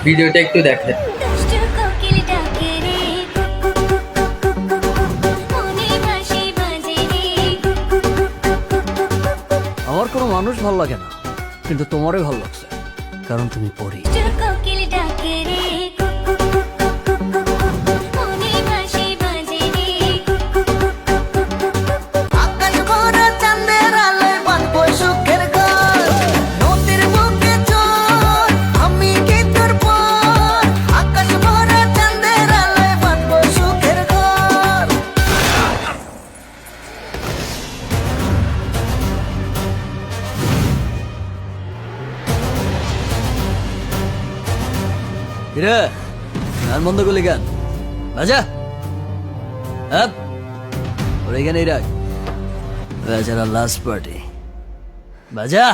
ভিডিওটা একটু দেখেন। দুষ্টু কোকিল ডাকে রে, মনে বাঁশি বাজে রে। আমার কোনো মানুষ ভালো লাগে না, কিন্তু তোমারই ভালো লাগছে, কারণ তুমি পড়ি। দুষ্টু কোকিল ডাকে রে, মনে বাঁশি বাজে রে। আকাশ ভরা চাঁদের আলোয় বাঁধবো সুখের ঘর, নদীর বুকে চর, আমি কি তোর পর? আকাশ ভরা চাঁদের আলোয় বাঁধবো সুখের ঘর। কিরে, গান বন্ধ করলি গান বাজা। হ্যাঁ, ওর এখানেই রাখ, বেচারা লাস্ট পার্টি বাজা।